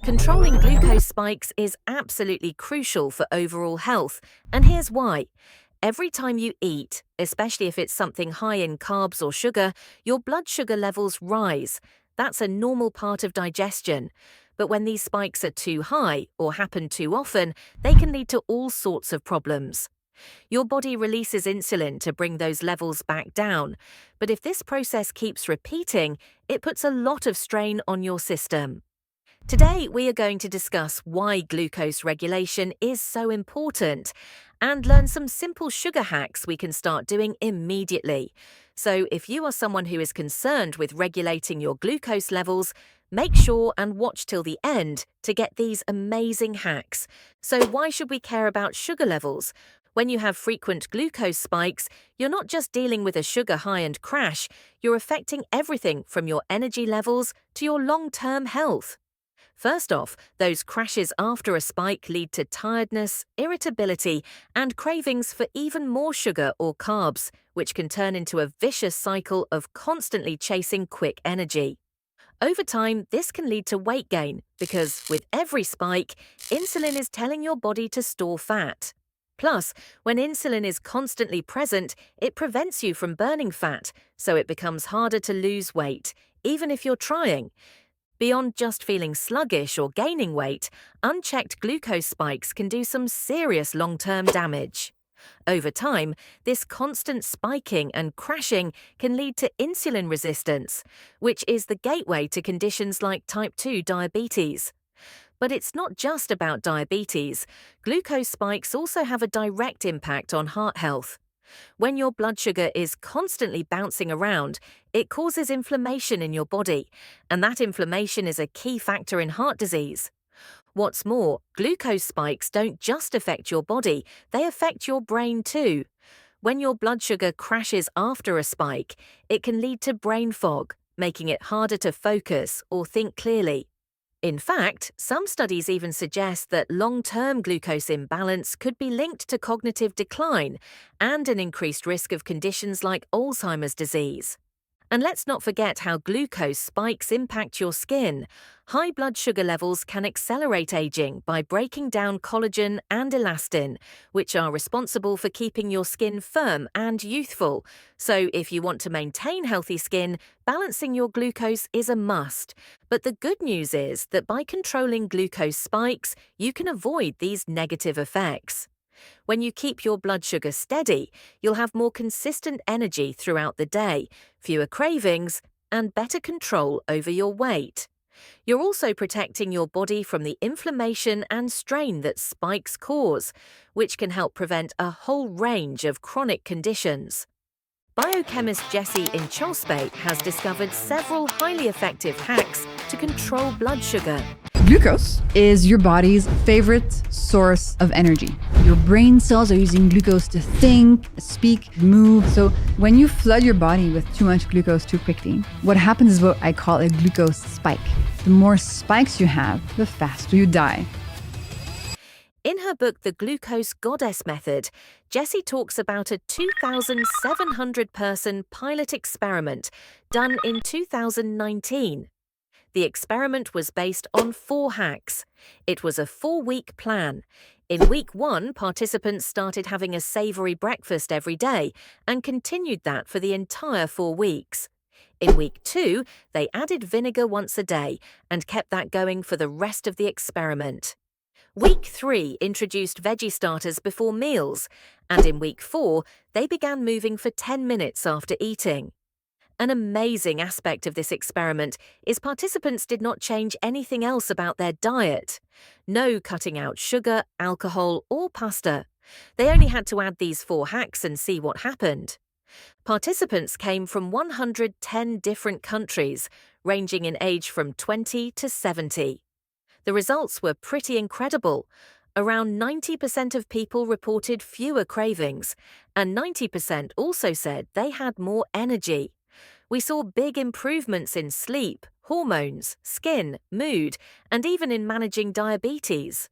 Controlling glucose spikes is absolutely crucial for overall health, and here's why. Every time you eat, especially if it's something high in carbs or sugar, your blood sugar levels rise. That's a normal part of digestion. But when these spikes are too high or happen too often, they can lead to all sorts of problems. Your body releases insulin to bring those levels back down, but if this process keeps repeating, it puts a lot of strain on your system. Today, we are going to discuss why glucose regulation is so important and learn some simple sugar hacks we can start doing immediately. So, if you are someone who is concerned with regulating your glucose levels, make sure and watch till the end to get these amazing hacks. So, why should we care about sugar levels? When you have frequent glucose spikes, you're not just dealing with a sugar high and crash, you're affecting everything from your energy levels to your long-term health. First off, those crashes after a spike lead to tiredness, irritability, and cravings for even more sugar or carbs, which can turn into a vicious cycle of constantly chasing quick energy. Over time, this can lead to weight gain because, with every spike, insulin is telling your body to store fat. Plus, when insulin is constantly present, it prevents you from burning fat, so it becomes harder to lose weight, even if you're trying. Beyond just feeling sluggish or gaining weight, unchecked glucose spikes can do some serious long-term damage. Over time, this constant spiking and crashing can lead to insulin resistance, which is the gateway to conditions like type 2 diabetes. But it's not just about diabetes. Glucose spikes also have a direct impact on heart health. When your blood sugar is constantly bouncing around, it causes inflammation in your body, and that inflammation is a key factor in heart disease. What's more, glucose spikes don't just affect your body, they affect your brain too. When your blood sugar crashes after a spike, it can lead to brain fog, making it harder to focus or think clearly. In fact, some studies even suggest that long-term glucose imbalance could be linked to cognitive decline and an increased risk of conditions like Alzheimer's disease. And let's not forget how glucose spikes impact your skin. High blood sugar levels can accelerate aging by breaking down collagen and elastin, which are responsible for keeping your skin firm and youthful. So if you want to maintain healthy skin, balancing your glucose is a must. But the good news is that by controlling glucose spikes, you can avoid these negative effects. When you keep your blood sugar steady, you'll have more consistent energy throughout the day, fewer cravings, and better control over your weight. You're also protecting your body from the inflammation and strain that spikes cause, which can help prevent a whole range of chronic conditions. Biochemist Jessie Inchauspé has discovered several highly effective hacks to control blood sugar. Glucose is your body's favorite source of energy. Your brain cells are using glucose to think, speak, move. So when you flood your body with too much glucose too quickly, what happens is what I call a glucose spike. The more spikes you have, the faster you die. In her book, The Glucose Goddess Method, Jessie talks about a 2,700-person pilot experiment done in 2019. The experiment was based on 4 hacks. It was a 4-week plan. In week 1, participants started having a savory breakfast every day and continued that for the entire 4 weeks. In week 2, they added vinegar once a day and kept that going for the rest of the experiment. Week 3 introduced veggie starters before meals, and in week 4, they began moving for 10 minutes after eating. An amazing aspect of this experiment is participants did not change anything else about their diet. No cutting out sugar, alcohol, or pasta. They only had to add these 4 hacks and see what happened. Participants came from 110 different countries, ranging in age from 20 to 70. The results were pretty incredible. Around 90% of people reported fewer cravings, and 90% also said they had more energy. We saw big improvements in sleep, hormones, skin, mood, and even in managing diabetes.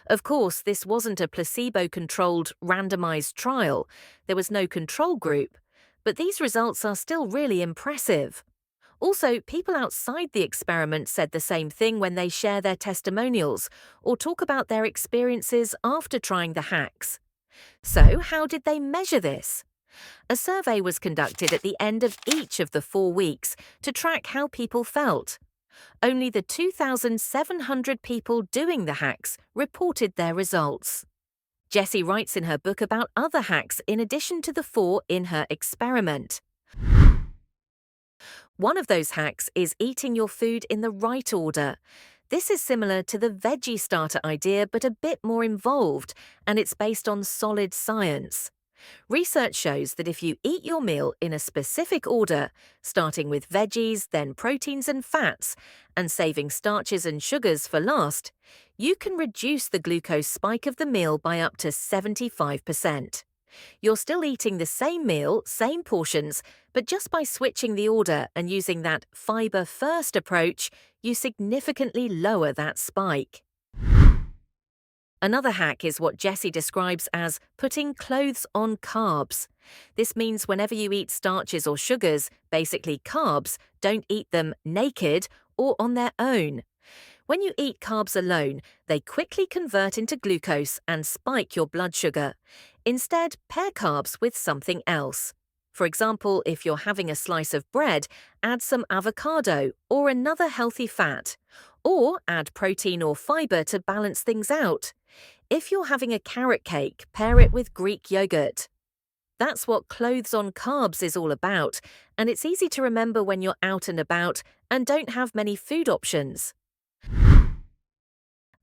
Of course, this wasn't a placebo-controlled, randomized trial. There was no control group. But these results are still really impressive. Also, people outside the experiment said the same thing when they share their testimonials or talk about their experiences after trying the hacks. So, how did they measure this? A survey was conducted at the end of each of the 4 weeks to track how people felt. Only the 2,700 people doing the hacks reported their results. Jessie writes in her book about other hacks in addition to the 4 in her experiment. One of those hacks is eating your food in the right order. This is similar to the veggie starter idea but a bit more involved, and it's based on solid science. Research shows that if you eat your meal in a specific order, starting with veggies, then proteins and fats, and saving starches and sugars for last, you can reduce the glucose spike of the meal by up to 75%. You're still eating the same meal, same portions, but just by switching the order and using that fiber-first approach, you significantly lower that spike. Another hack is what Jessie describes as putting clothes on carbs. This means whenever you eat starches or sugars, basically carbs, don't eat them naked or on their own. When you eat carbs alone, they quickly convert into glucose and spike your blood sugar. Instead, pair carbs with something else. For example, if you're having a slice of bread, add some avocado or another healthy fat. Or add protein or fiber to balance things out. If you're having a carrot cake, pair it with Greek yogurt. That's what clothes on carbs is all about, and it's easy to remember when you're out and about and don't have many food options.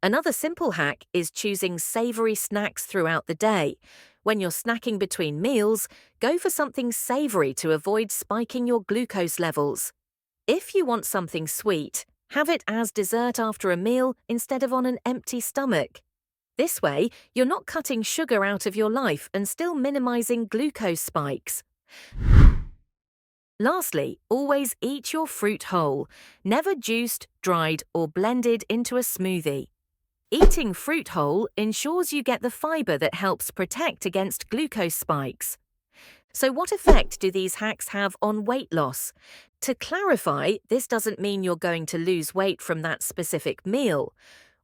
Another simple hack is choosing savory snacks throughout the day. When you're snacking between meals, go for something savory to avoid spiking your glucose levels. If you want something sweet, have it as dessert after a meal instead of on an empty stomach. This way, you're not cutting sugar out of your life and still minimizing glucose spikes. Lastly, always eat your fruit whole, never juiced, dried, or blended into a smoothie. Eating fruit whole ensures you get the fiber that helps protect against glucose spikes. So what effect do these hacks have on weight loss? To clarify, this doesn't mean you're going to lose weight from that specific meal.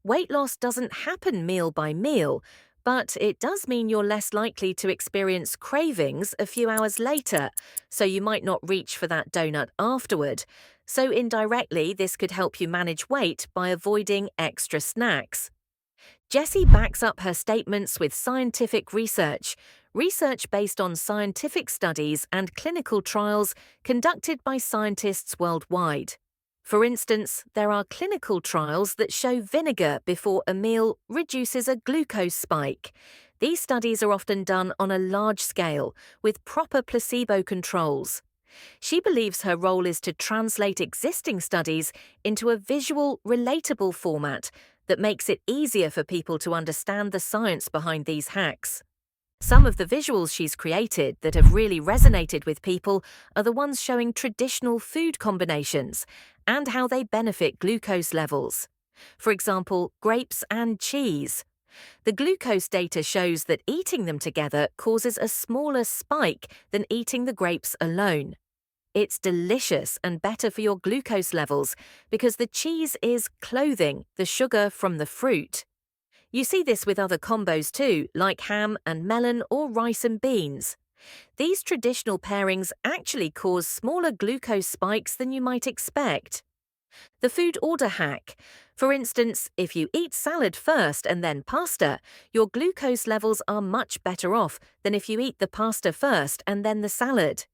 Weight loss doesn't happen meal by meal, but it does mean you're less likely to experience cravings a few hours later, so you might not reach for that donut afterward. So indirectly, this could help you manage weight by avoiding extra snacks. Jessie backs up her statements with scientific research based on scientific studies and clinical trials conducted by scientists worldwide. For instance, there are clinical trials that show vinegar before a meal reduces a glucose spike. These studies are often done on a large scale, with proper placebo controls. She believes her role is to translate existing studies into a visual, relatable format that makes it easier for people to understand the science behind these hacks. Some of the visuals she's created that have really resonated with people are the ones showing traditional food combinations and how they benefit glucose levels. For example, grapes and cheese. The glucose data shows that eating them together causes a smaller spike than eating the grapes alone. It's delicious and better for your glucose levels because the cheese is clothing the sugar from the fruit. You see this with other combos too, like ham and melon or rice and beans. These traditional pairings actually cause smaller glucose spikes than you might expect. The food order hack. For instance, if you eat salad first and then pasta, your glucose levels are much better off than if you eat the pasta first and then the salad.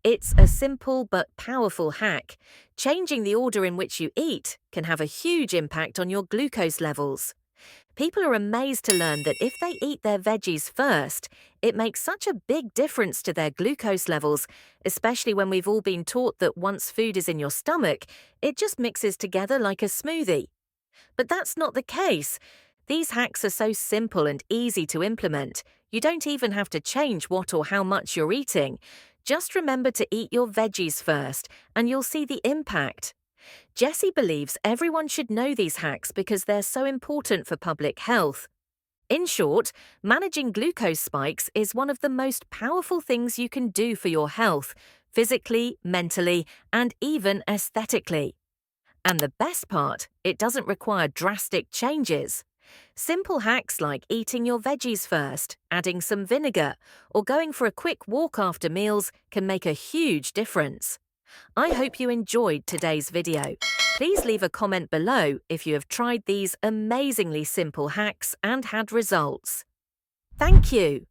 It's a simple but powerful hack. Changing the order in which you eat can have a huge impact on your glucose levels. People are amazed to learn that if they eat their veggies first, it makes such a big difference to their glucose levels, especially when we've all been taught that once food is in your stomach, it just mixes together like a smoothie. But that's not the case. These hacks are so simple and easy to implement. You don't even have to change what or how much you're eating. Just remember to eat your veggies first, and you'll see the impact. Jessie believes everyone should know these hacks because they're so important for public health. In short, managing glucose spikes is one of the most powerful things you can do for your health, physically, mentally, and even aesthetically. And the best part, it doesn't require drastic changes. Simple hacks like eating your veggies first, adding some vinegar, or going for a quick walk after meals can make a huge difference. I hope you enjoyed today's video. Please leave a comment below if you have tried these amazingly simple hacks and had results. Thank you!